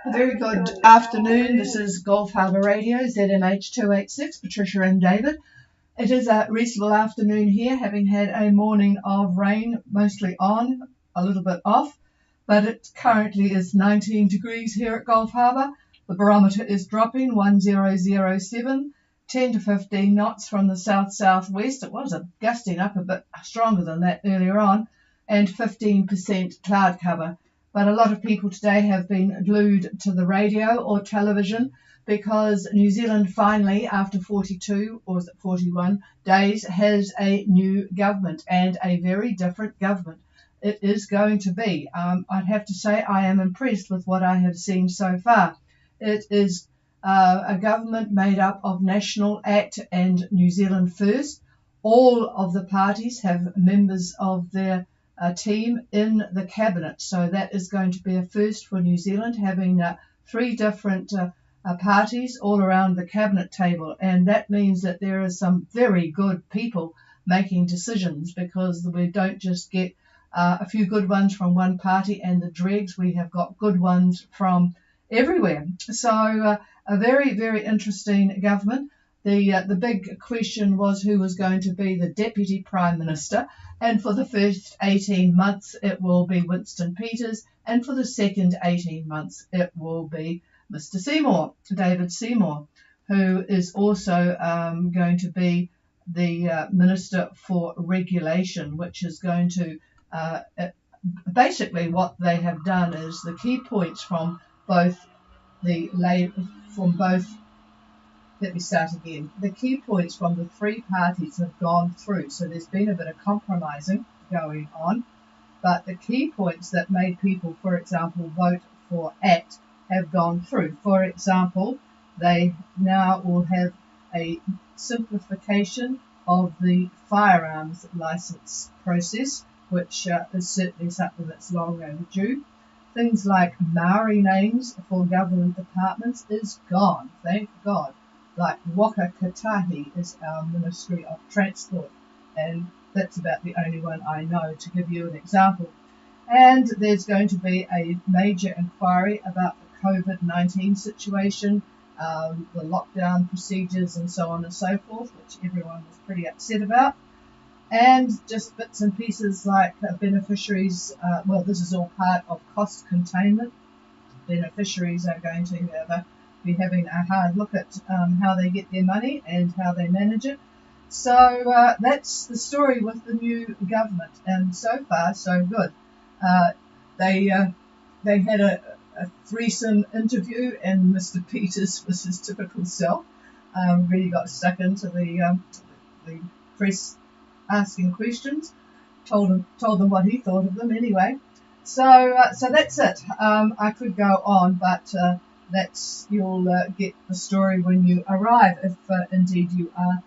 A very good afternoon. This is Gulf Harbour Radio, ZMH 286, Patricia and David. It is a reasonable afternoon here, having had a morning of rain, mostly on, a little bit off, but it currently is 19 degrees here at Gulf Harbour. The barometer is dropping 1007, 10 to 15 knots from the south-southwest. It was gusting up a bit stronger than that earlier on, and 15% cloud cover. But a lot of people today have been glued to the radio or television because New Zealand finally, after 42 or is it 41 days, has a new government, and a very different government it is going to be. I'd have to say I am impressed with what I have seen so far. It is a government made up of National Act and New Zealand First. All of the parties have members of their team in the cabinet, so that is going to be a first for New Zealand, having three different parties all around the cabinet table, and that means that there are some very good people making decisions, because we don't just get a few good ones from one party and the dregs. We have got good ones from everywhere. So a very, very interesting government. The big question was who was going to be the Deputy Prime Minister, and for the first 18 months it will be Winston Peters, and for the second 18 months it will be Mr. Seymour, David Seymour, who is also going to be the Minister for Regulation, which is going to basically what they have done is the key points from both the The key points from the three parties have gone through, so there's been a bit of compromising going on, but the key points that made people, for example, vote for ACT have gone through. For example, they now will have a simplification of the firearms licence process, which is certainly something that's long overdue. Things like Maori names for government departments is gone, thank God. Like Waka Katahi is our Ministry of Transport, and that's about the only one I know, to give you an example. And there's going to be a major inquiry about the COVID-19 situation, the lockdown procedures and so on and so forth, which everyone was pretty upset about. And just bits and pieces like beneficiaries, well, this is all part of cost containment. Beneficiaries are going to be having a hard look at how they get their money and how they manage it. So that's the story with the new government, and so far so good. They had a threesome interview, and Mr. Peters was his typical self. Really got stuck into the press asking questions. Told them what he thought of them anyway. So that's it. I could go on, but you'll get the story when you arrive, if indeed you are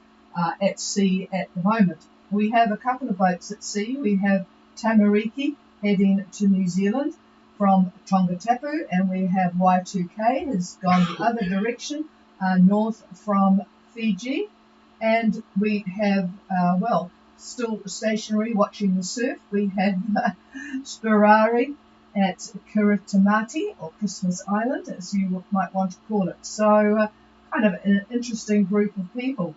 at sea at the moment. We have a couple of boats at sea. We have Tamariki heading to New Zealand from Tongatapu, and we have Y2K has gone the other direction, north from Fiji, and we have still stationary watching the surf. We have Spirari at Kiritimati, or Christmas Island, as you might want to call it. So kind of an interesting group of people.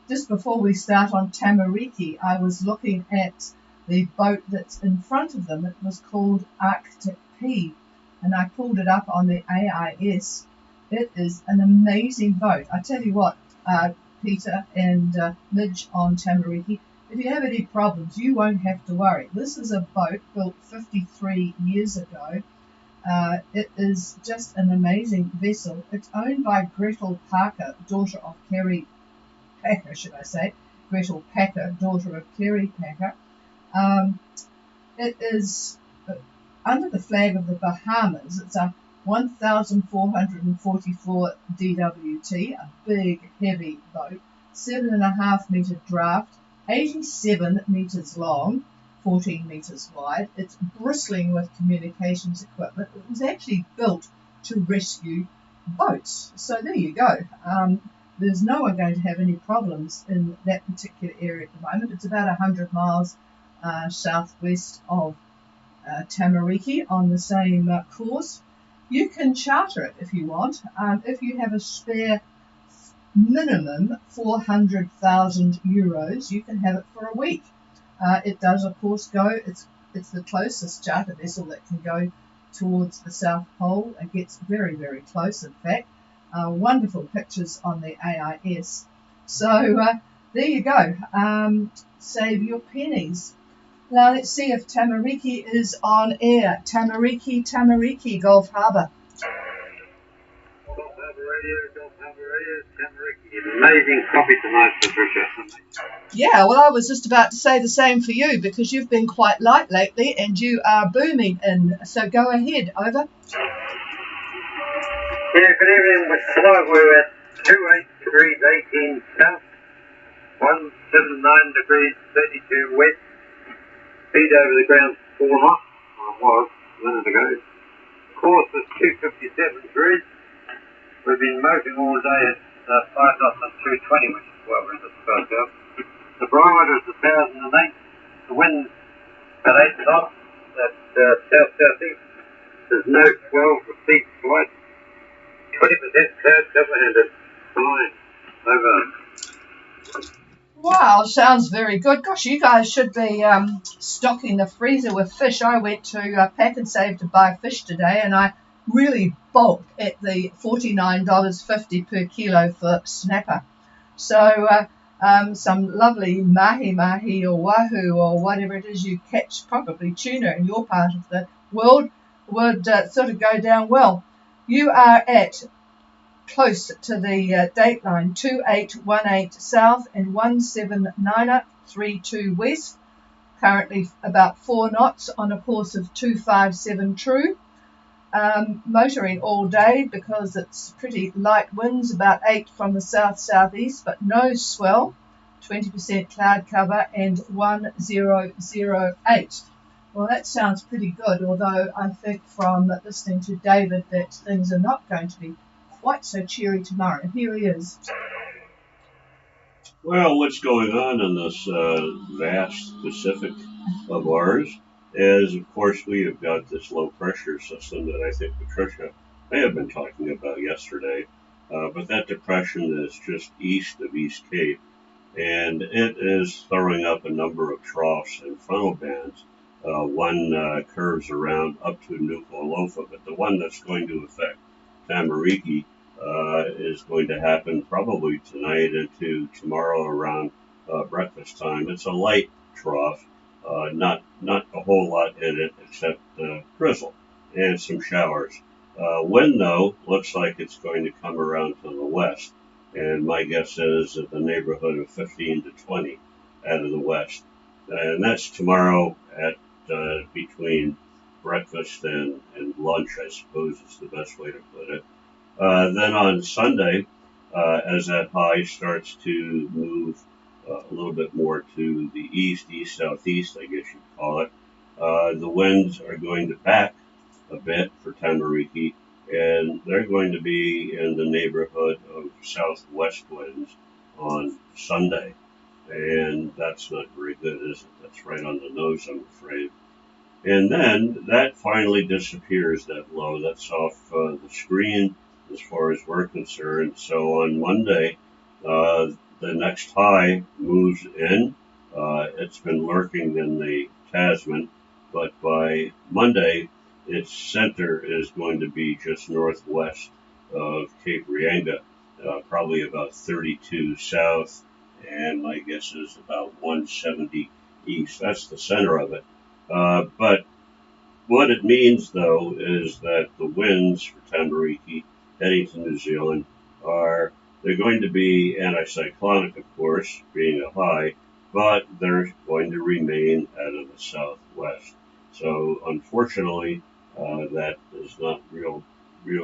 Just before we start on Tamariki, I was looking at the boat that's in front of them. It was called Arctic P, and I pulled it up on the AIS. It is an amazing boat. I tell you what, Peter and Midge on Tamariki, if you have any problems, you won't have to worry. This is a boat built 53 years ago. It is just an amazing vessel. It's owned by Gretel Parker, daughter of Kerry Packer, should I say. Gretel Packer, daughter of Kerry Packer. It is under the flag of the Bahamas. It's a 1,444 DWT, a big, heavy boat, 7.5 metre draft, 87 metres long, 14 metres wide. It's bristling with communications equipment. It was actually built to rescue boats. So there you go. There's no one going to have any problems in that particular area at the moment. It's about 100 miles southwest of Tamariki on the same course. You can charter it if you want. If you have a spare minimum 400,000 euros, you can have it for a week. It does, of course, go. It's the closest charter vessel that can go towards the South Pole. It gets very, very close, in fact. Wonderful pictures on the AIS. So there you go. Save your pennies. Now let's see if Tamariki is on air. Tamariki, Gulf Harbour. Gulf Harbour Radio, Tamariki. Amazing coffee tonight, Patricia. Yeah, well, I was just about to say the same for you because you've been quite light lately and you are booming in. So go ahead, over. Yeah, good evening. We're at 28 degrees 18 south, 179 degrees 32 west, speed over the ground 4 knots, or was a minute ago. Course is 257 degrees. We've been motoring all day at 5 knots and 220, which is what we're just about to. The barometer is 1,008. The wind at 8 knots at south-southeast. There's no 12 repeat flight. 20% cloud cover and it's fine. Over. Wow, sounds very good. Gosh, you guys should be stocking the freezer with fish. I went to Pack and Save to buy fish today, and I really balked at the $49.50 per kilo for snapper. So some lovely mahi or wahoo or whatever it is you catch, probably tuna in your part of the world, would sort of go down well. You are at close to the date line, 2818 south and 17932 west. Currently about 4 knots on a course of 257 true. Motoring all day because it's pretty light winds, about 8 from the south-southeast, but no swell, 20% cloud cover and 1008. Well, that sounds pretty good, although I think from listening to David that things are not going to be quite so cheery tomorrow. Here he is. Well, what's going on in this vast Pacific of ours is, of course, we have got this low-pressure system that I think Patricia may have been talking about yesterday, but that depression is just east of East Cape, and it is throwing up a number of troughs and frontal bands. One curves around up to Nuku'alofa, but the one that's going to affect Tamariki is going to happen probably tonight into tomorrow around breakfast time. It's a light trough, not a whole lot in it except drizzle and some showers. Wind, though, looks like it's going to come around to the west, and my guess is at the neighborhood of 15 to 20 out of the west. And that's tomorrow at between breakfast and lunch, I suppose is the best way to put it. Then on Sunday, as that high starts to move a little bit more to the east-southeast, I guess you'd call it, the winds are going to back a bit for Tamariki, and they're going to be in the neighborhood of southwest winds on Sunday. And that's not very good, is it? That's right on the nose, I'm afraid. And then that finally disappears, that low. That's off the screen as far as we're concerned. So on Monday, the next high moves in. It's been lurking in the Tasman, but by Monday, its center is going to be just northwest of Cape Reinga, probably about 32 south, and my guess is about 170 east. That's the center of it. But what it means, though, is that the winds for Tamariki heading to New Zealand they're going to be anticyclonic, of course, being a high, but they're going to remain out of the southwest. So, unfortunately, that is not real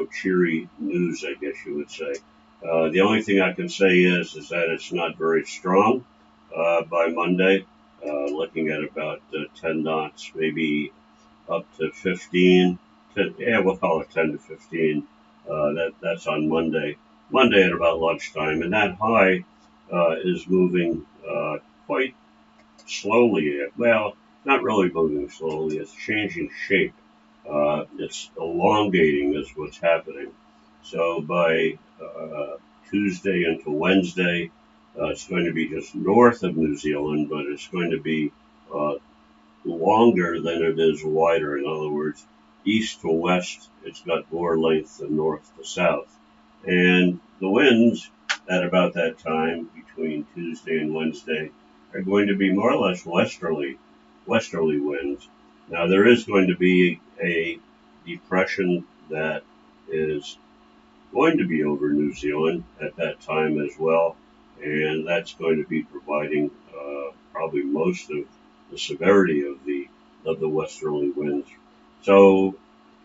cheery news, I guess you would say. The only thing I can say is that it's not very strong by Monday, looking at about 10 knots, maybe up to 15. We'll call it 10 to 15. That's on Monday. Monday at about lunchtime, and that high is moving quite slowly. Well, not really moving slowly. It's changing shape It's elongating is what's happening. So by Tuesday into Wednesday, it's going to be just north of New Zealand, but it's going to be uh, longer than it is wider. In other words, east to west, it's got more length than north to south. And the winds at about that time, between Tuesday and Wednesday, are going to be more or less westerly winds. Now, there is going to be a depression that is going to be over New Zealand at that time as well, and that's going to be providing probably most of the severity of the westerly winds. So,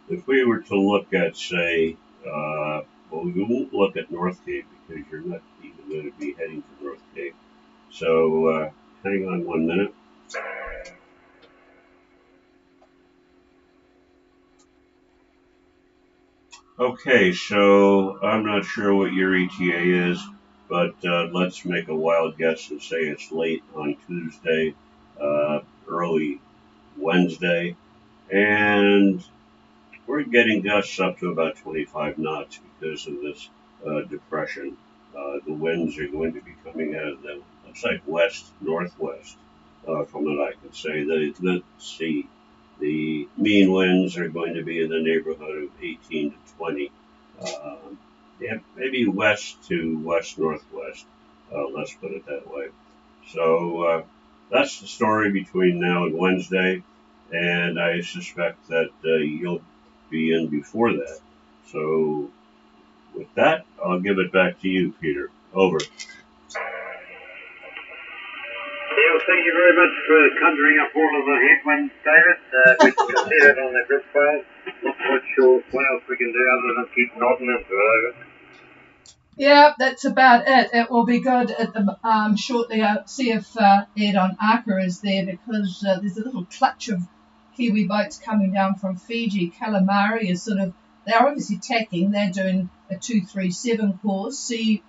if we were to look at, say, well, we won't look at North Cape because you're not even going to be heading to North Cape. So, hang on 1 minute. Okay, so I'm not sure what your ETA is, but let's make a wild guess and say it's late on Tuesday, early Wednesday, and we're getting gusts up to about 25 knots because of this depression. The winds are going to be coming out of the, looks like west-northwest, from what I can say. Let's see, the mean winds are going to be in the neighborhood of 18 to 20. Yeah, maybe west to west-northwest, let's put it that way. So that's the story between now and Wednesday, and I suspect that you'll be in before that. So with that, I'll give it back to you, Peter. Over. Neil, thank you very much for conjuring up all of the headwinds, David. We can see that on the grid file. Not quite sure what else we can do other than keep nodding into it, over. Yeah, that's about it. It will be good at the shortly. See if Ed on Arca is there, because there's a little clutch of Kiwi boats coming down from Fiji. Calamari is they're obviously tacking. They're doing a 237 course. Sea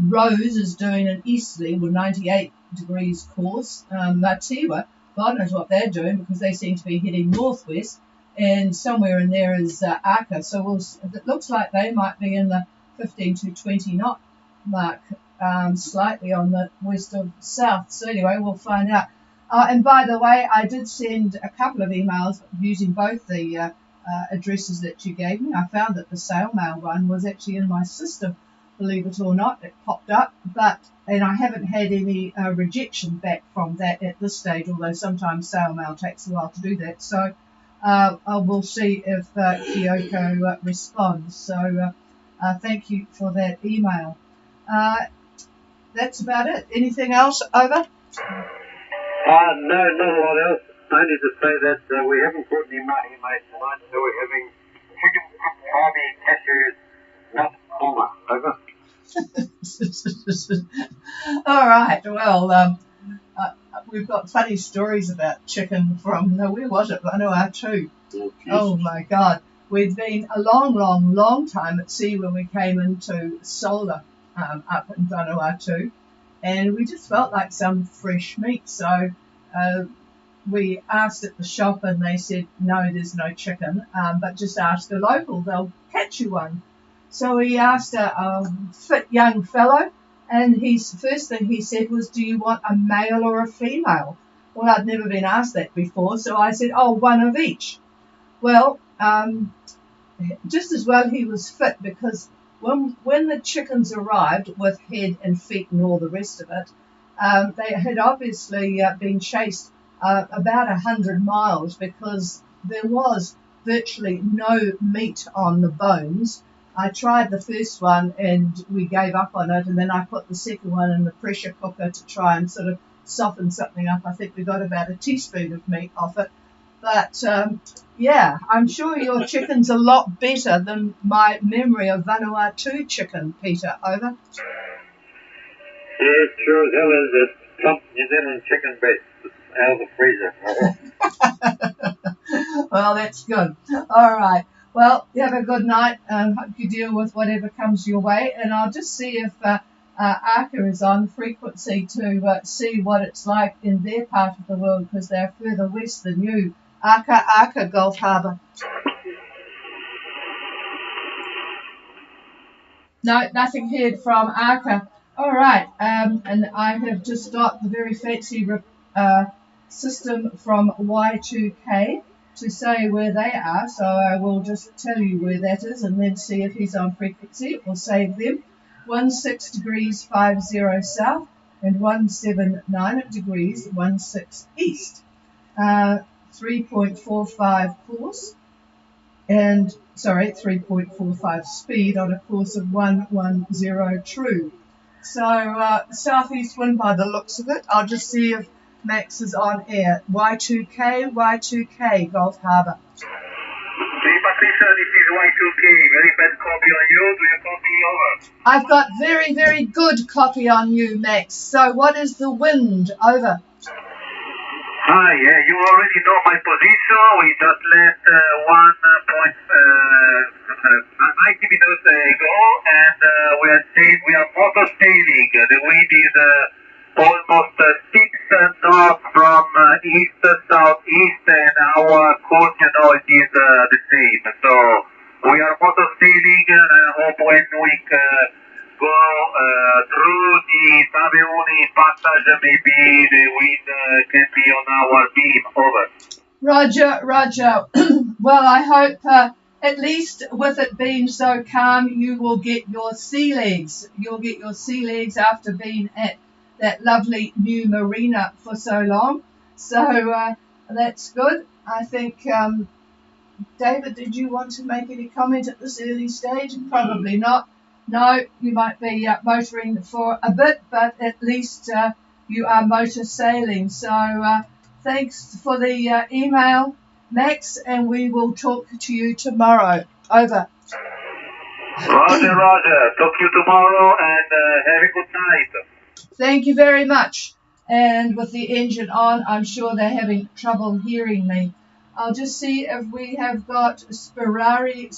Rose is doing an easterly with 98 degrees course. Matiwa, God knows what they're doing, because they seem to be heading northwest. And somewhere in there is Arca. So it looks like they might be in the 15 to 20 knot mark, slightly on the west of south. So anyway, we'll find out. And by the way, I did send a couple of emails using both the addresses that you gave me. I found that the SailMail one was actually in my system, believe it or not. It popped up, and I haven't had any rejection back from that at this stage, although sometimes SailMail takes a while to do that. So I will see if Kyoko responds. So thank you for that email. That's about it. Anything else, over? No, not a lot else. Only to say that we haven't caught any mahi made tonight, so we're having chicken cooked carby cashews, nut, over. All right. Well, we've got funny stories about chicken from, where was it? Vanuatu. Oh my God. We'd been a long time at sea when we came into solar up in Vanuatu, and we just felt like some fresh meat. So we asked at the shop, and they said, no, there's no chicken, but just ask a local, they'll catch you one. So we asked a fit young fellow, and first thing he said was, do you want a male or a female? Well, I'd never been asked that before, so I said, oh, one of each. Well, just as well he was fit, because when the chickens arrived with head and feet and all the rest of it, they had obviously been chased about 100 miles, because there was virtually no meat on the bones. I tried the first one and we gave up on it, and then I put the second one in the pressure cooker to try and sort of soften something up. I think we got about a teaspoon of meat off it. But yeah, I'm sure your chicken's a lot better than my memory of Vanuatu chicken, Peter. Over. Yeah, sure as hell is. It's plump New Zealand chicken breast out of the freezer. Well, that's good. All right. Well, you have a good night. Hope you deal with whatever comes your way. And I'll just see if Arca is on frequency to see what it's like in their part of the world, because they're further west than you, Aka, Gulf Harbour. No, nothing heard from Aka. All right, and I have just got the very fancy system from Y2K to say where they are, so I will just tell you where that is and then see if he's on frequency. We'll save them. 16 degrees 50 south and 179 degrees 16 east. 3.45 course. And, 3.45 speed on a course of 110 true. So, southeast wind by the looks of it. I'll just see if Max is on air. Y2K, Gulf Harbour. Hey Patricia, this is Y2K. Very bad copy on you. Do you copy over? I've got very, very good copy on you, Max. So what is the wind? Over. Hi, you already know my position. We just left 90 minutes ago, and we are motor sailing. The wind is almost 6 knots from east-southeast, and our course, it is the same. So we are motor sailing, and I hope when we go through the Taveuni passage, maybe the wind can be on our beam. Over. Roger. Well, I hope at least with it being so calm, you will get your sea legs. You'll get your sea legs after being at that lovely new marina for so long. So that's good. I think, David, did you want to make any comment at this early stage? Probably not. No, you might be motoring for a bit, but at least you are motor sailing. So thanks for the email, Max, and we will talk to you tomorrow. Over. Roger. Talk to you tomorrow, and have a good night. Thank you very much. And with the engine on, I'm sure they're having trouble hearing me. I'll just see if we have got Sperari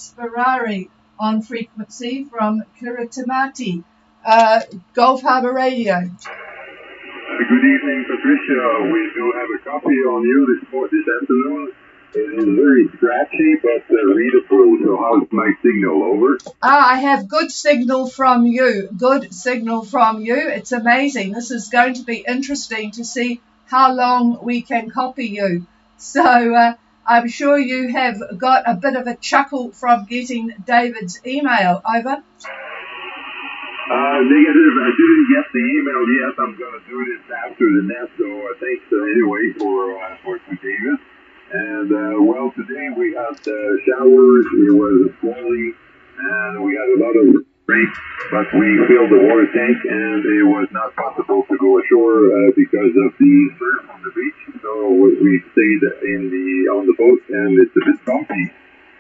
on frequency from Kiritimati, Gulf Harbour Radio. Good evening, Patricia. We do have a copy on you this afternoon. It is very scratchy, but readable. So how's my signal? Over. I have good signal from you. It's amazing. This is going to be interesting to see how long we can copy you. So I'm sure you have got a bit of a chuckle from getting David's email. Over. Negative. I didn't get the email yet. I'm going to do this after the net. So thanks anyway for David. And well, today we had showers. It was squally, and we had a lot of rain. But we filled the water tank, and it was not possible to go ashore because of the surf on the beach. So we stayed on the boat, and it's a bit bumpy.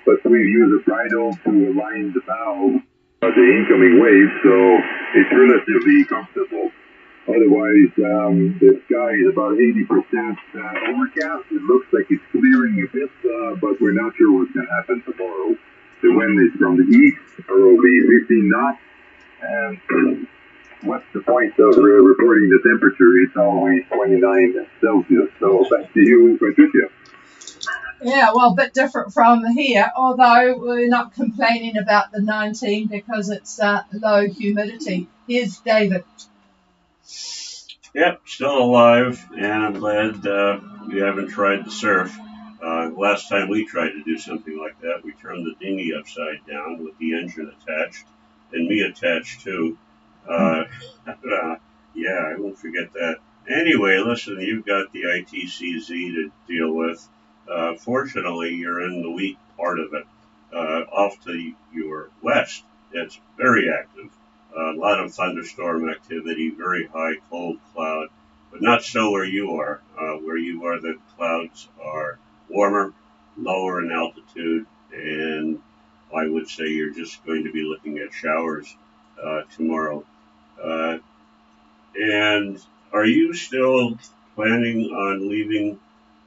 But we've used a bridle to align the bow of the incoming waves, so it's relatively comfortable. Otherwise, the sky is about 80% overcast. It looks like it's clearing a bit, but we're not sure what's going to happen tomorrow. The wind is from the east, probably 15 knots. And what's the point of reporting the temperature? It's always 29 Celsius. So back to you, Patricia. Yeah, well, a bit different from here, although we're not complaining about the 19 because it's low humidity. Here's David. Yep, still alive, and I'm glad you haven't tried the surf. Last time we tried to do something like that, we turned the dinghy upside down with the engine attached, and me attached too. Yeah, I won't forget that. Anyway, listen, you've got the ITCZ to deal with. Fortunately, you're in the weak part of it. Off to your west, it's very active. A lot of thunderstorm activity, very high cold cloud, but not so where you are. Where you are, the clouds are warmer, lower in altitude, and I would say you're just going to be looking at showers tomorrow. And are you still planning on leaving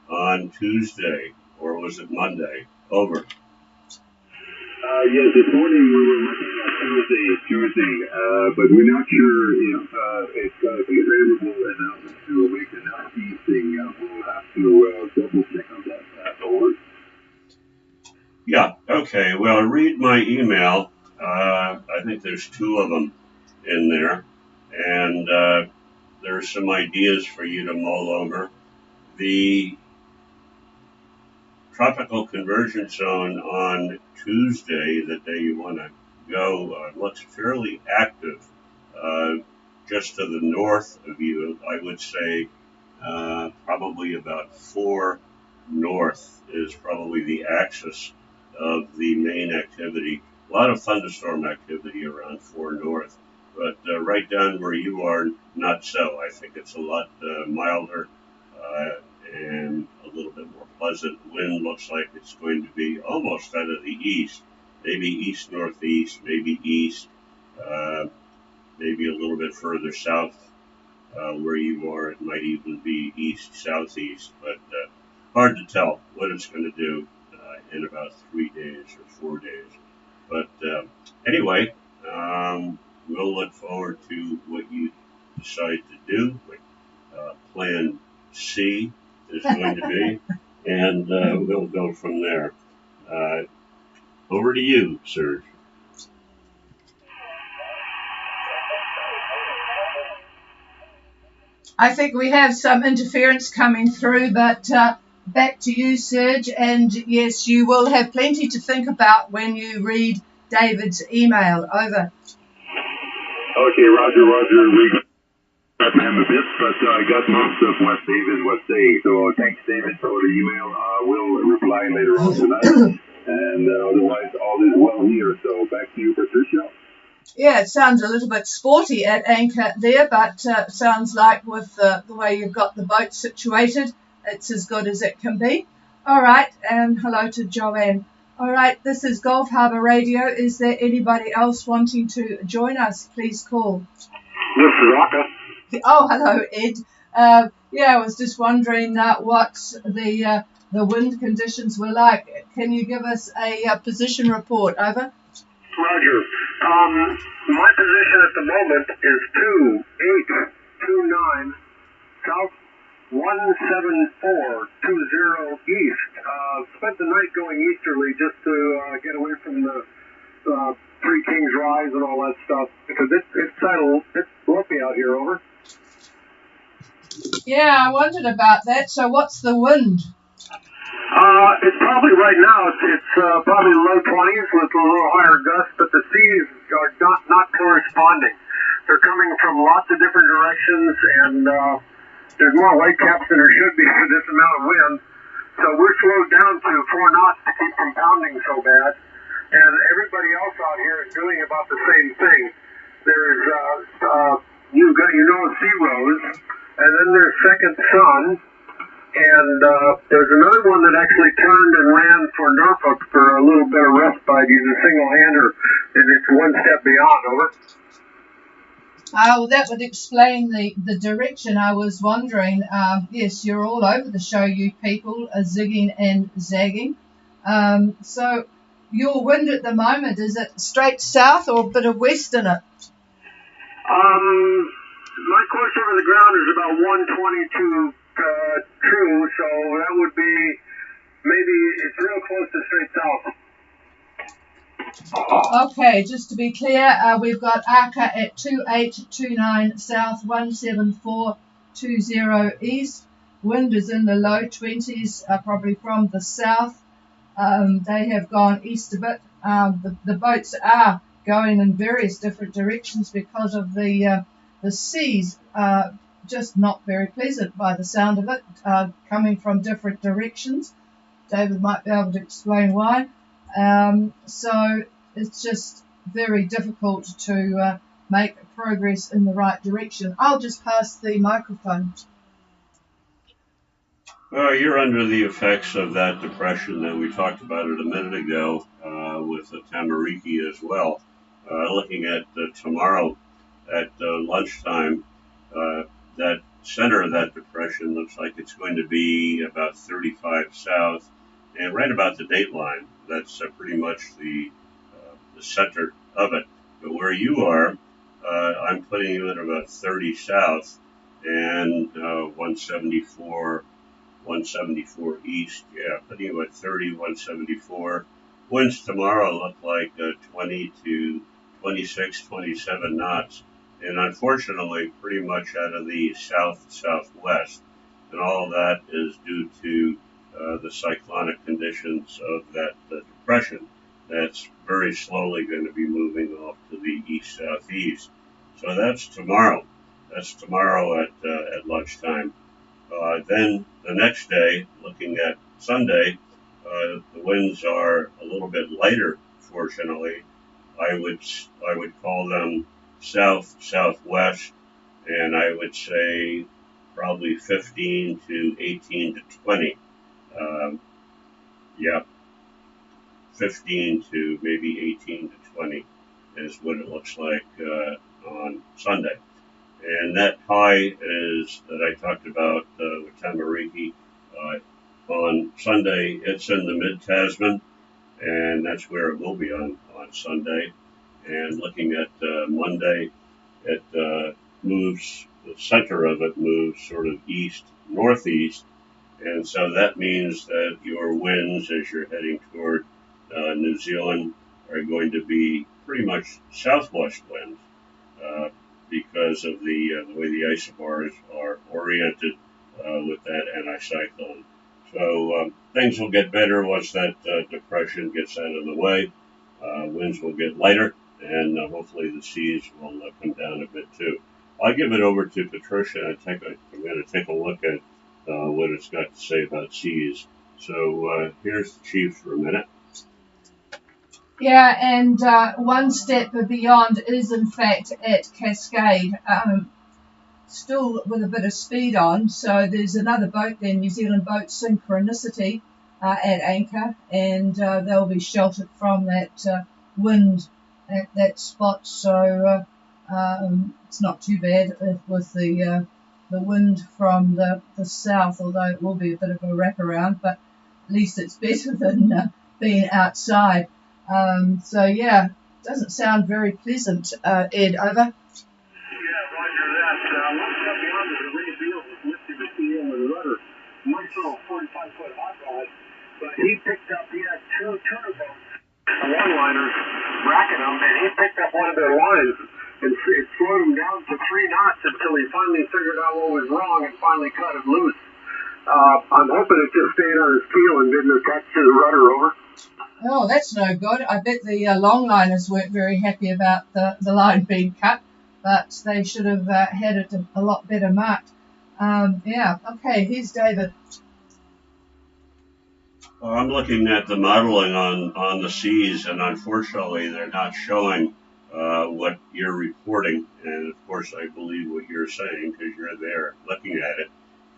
on Tuesday, or was it Monday? Over. Yes, this morning we were looking at Tuesday, but we're not sure if it's going to be favorable enough to make enough easing. We'll have to double check on that. Okay, well, read my email. I think there's 2 of them in there, and there's some ideas for you to mull over. The tropical convergence zone on Tuesday, the day you want to go, looks fairly active. Just to the north of you, I would say probably about 4 north is probably the axis of the main activity. A lot of thunderstorm activity around 4 north, but right down where you are, not so. I think it's a lot milder and a little bit more pleasant. Wind looks like it's going to be almost out of the east, maybe east-northeast, maybe east, maybe a little bit further south where you are. It might even be east-southeast, but hard to tell what it's going to do in about 3 days or 4 days. But anyway, we'll look forward to what you decide to do, what Plan C is going to be, and we'll go from there. Over to you, Serge. I think we have some interference coming through, but back to you, Serge. And yes, you will have plenty to think about when you read David's email. Over. Okay, Roger. We got him a bit, but I got most of what David was saying. So thanks, David, for the email. We'll reply later on tonight. And otherwise, all is well here. So back to you, Patricia. Yeah, it sounds a little bit sporty at anchor there, but sounds like with the way you've got the boat situated, it's as good as it can be. All right, and hello to Joanne. All right, this is Gulf Harbour Radio. Is there anybody else wanting to join us? Please call. This is Rocca. Oh, hello, Ed. Yeah, I was just wondering what the wind conditions were like. Can you give us a position report? Over. Roger. My position at the moment is 2829 south 17420 east. Spent the night going easterly just to get away from the Three Kings Rise and all that stuff because it's lumpy out here. Over. Yeah, I wondered about that. So what's the wind? It's probably right now. It's probably low 20s with a little higher gust, but the seas are not corresponding. They're coming from lots of different directions, and there's more white caps than there should be for this amount of wind. So we're slowed down to 4 knots to keep from pounding so bad. And everybody else out here is doing about the same thing. There's Sea Rose, and then there's Second Sun. And there's another one that actually turned and ran for Norfolk for a little bit of respite. He's a single-hander, and it's one step beyond. Over. Well, that would explain the direction. I was wondering. Yes, you're all over the show, you people, zigging and zagging. So your wind at the moment, is it straight south or a bit of west in it? My course over the ground is about 122. True, so that would be maybe it's real close to straight south. Okay, just to be clear, we've got ARCA at 2829 south 17420 east. Wind is in the low 20s, probably from the south. They have gone east a bit. The boats are going in various different directions because of the seas. Just not very pleasant by the sound of it, coming from different directions. David might be able to explain why. So it's just very difficult to make progress in the right direction. I'll just pass the microphone. Well, you're under the effects of that depression that we talked about it a minute ago with the Tamariki as well. Looking at tomorrow at lunchtime, that center of that depression looks like it's going to be about 35 south and right about the date line. That's pretty much the center of it. But where you are, I'm putting you at about 30 south and 174 east. Yeah, putting you at 30, 174. winds tomorrow look like 20 to 26, 27 knots, and unfortunately pretty much out of the south-southwest. And all of that is due to the cyclonic conditions of that depression that's very slowly going to be moving off to the east-southeast. So that's tomorrow. That's tomorrow at lunchtime. Then the next day, looking at Sunday, the winds are a little bit lighter. Fortunately, I would call them south-southwest, and I would say probably 15 to 18 to 20. Yeah, 15 to maybe 18 to 20 is what it looks like on Sunday. And that high is that I talked about with Tamariki on Sunday. It's in the mid-Tasman, and that's where it will be on Sunday. And looking at Monday, it moves, the center of it moves sort of east-northeast, and so that means that your winds as you're heading toward New Zealand are going to be pretty much southwest winds because of the way the isobars are oriented with that anticyclone. So things will get better once that depression gets out of the way. Winds will get lighter, and hopefully the seas will come down a bit too. I'll give it over to Patricia. I'm going to take a look at what it's got to say about seas. So here's the chief for a minute. Yeah, and one step beyond is in fact at Cascade, still with a bit of speed on. So there's another boat there, New Zealand boat Synchronicity, at anchor, and they'll be sheltered from that wind at that spot. So it's not too bad with the wind from the south, although it will be a bit of a wraparound, but at least it's better than being outside. So yeah, doesn't sound very pleasant. Ed, over. Yeah, roger that. One step beyond is a Ray Beal was lifting the keel and the rudder. Might throw a 45-foot hot rod, but he had two tuna boats, one-liners, racking them, and he picked up one of their lines and it slowed him down to 3 knots until he finally figured out what was wrong and finally cut it loose. I'm hoping it just stayed on his keel and didn't attach to the rudder, over. Oh, that's no good. I bet the longliners weren't very happy about the line being cut, but they should have had it a lot better marked. Yeah, okay, here's David. I'm looking at the modeling on the seas, and unfortunately they're not showing what you're reporting. And of course I believe what you're saying because you're there looking at it.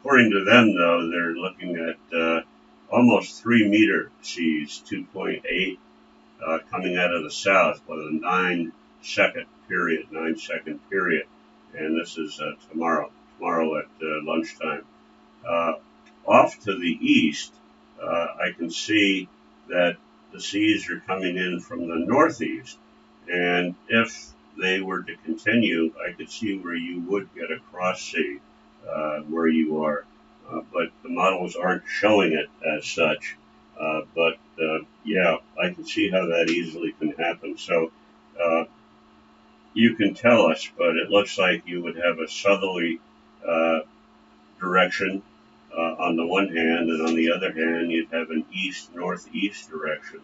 According to them, though, they're looking at almost 3-meter seas, 2.8, coming out of the south with a 9-second period, and this is tomorrow at lunchtime. Off to the east, I can see that the seas are coming in from the northeast, and if they were to continue, I could see where you would get a cross sea where you are. But the models aren't showing it as such. But yeah, I can see how that easily can happen. So you can tell us, but it looks like you would have a southerly direction on the one hand, and on the other hand, you'd have an east-northeast direction.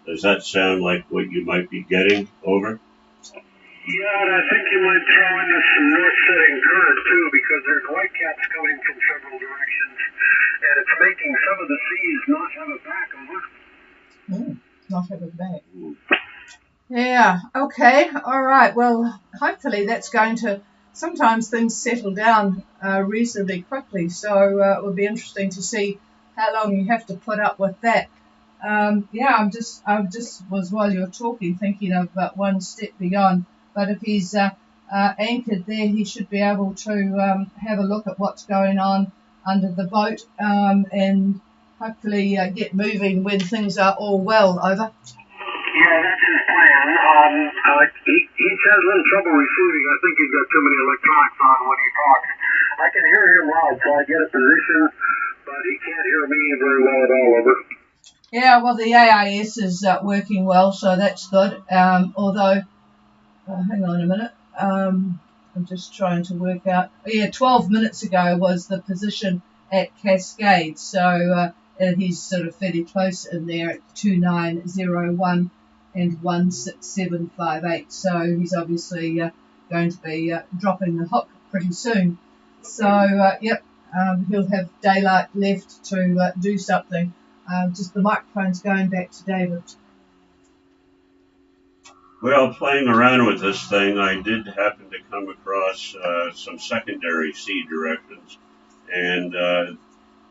Does that sound like what you might be getting, over? Yeah, and I think you might throw into some north-setting current, too, because there's whitecaps coming from several directions, and it's making some of the seas not have a back, over. Not have a back. Yeah, okay, all right. Well, hopefully that's going to, sometimes things settle down reasonably quickly, so it will be interesting to see how long you have to put up with that. Yeah, I just was, while you're talking, thinking of one step beyond. But if he's anchored there, he should be able to have a look at what's going on under the boat and hopefully get moving when things are all well, over. Yeah, that's his plan. He's had a little trouble receiving. I think he's got too many electronics on when he talks. I can hear him loud, so I get a position, but he can't hear me very well at all, over. Yeah, well, the AIS is working well, so that's good. Although, hang on a minute. I'm just trying to work out. Yeah, 12 minutes ago was the position at Cascade, so he's sort of fairly close in there at 2901 and 16758. So he's obviously going to be dropping the hook pretty soon. So, yep, he'll have daylight left to do something. Just the microphone's going back to David. Well, playing around with this thing, I did happen to come across some secondary C directions, and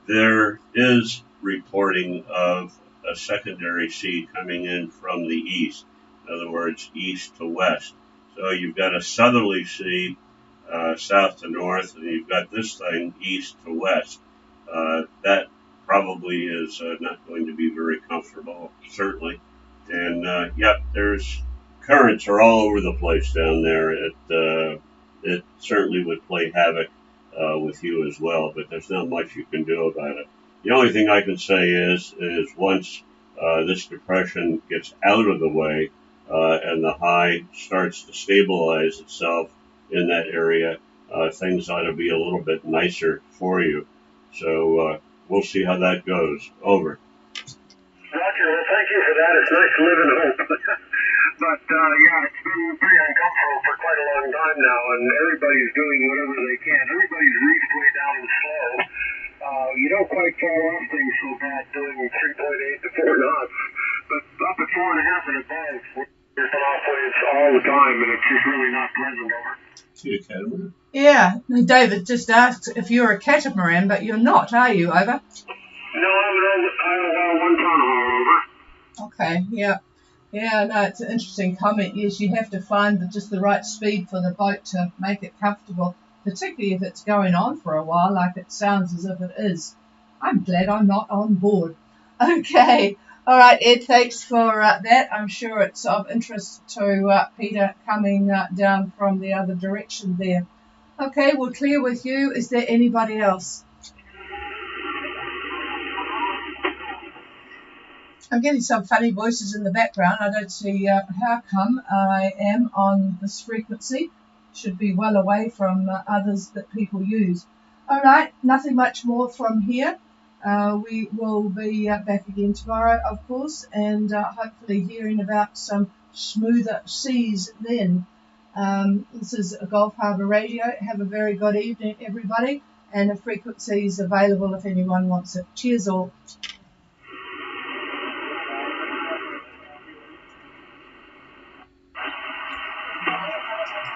there is reporting of a secondary C coming in from the east. In other words, east to west. So you've got a southerly C, south to north, and you've got this thing east to west. That probably is not going to be very comfortable, certainly. And yep, there's currents are all over the place down there. It certainly would play havoc with you as well, but there's not much you can do about it. The only thing I can say is once this depression gets out of the way and the high starts to stabilize itself in that area, things ought to be a little bit nicer for you. So we'll see how that goes. Over. Roger, well, thank you for that. It's nice to live in hope. But, yeah, it's been pretty uncomfortable for quite a long time now, and everybody's doing whatever they can. Everybody's reached way down slow. You don't quite fall off things so bad doing 3.8 to 4 knots, but up at 4.5 and above, we're off waves all the time, and it's just really not pleasant over. Yeah, David just asked if you're a catamaran, but you're not, are you, over? No, I'm an one ton over. Okay, yeah. Yeah, no, it's an interesting comment. Yes, you have to find just the right speed for the boat to make it comfortable, particularly if it's going on for a while, like it sounds as if it is. I'm glad I'm not on board. Okay, all right, Ed, thanks for that. I'm sure it's of interest to Peter coming down from the other direction there. Okay, we'll clear with you. Is there anybody else? I'm getting some funny voices in the background. I don't see how come. I am on this frequency. Should be well away from others that people use. All right, nothing much more from here. We will be back again tomorrow, of course, and hopefully hearing about some smoother seas then. This is Gulf Harbour Radio. Have a very good evening, everybody, and the frequency is available if anyone wants it. Cheers all.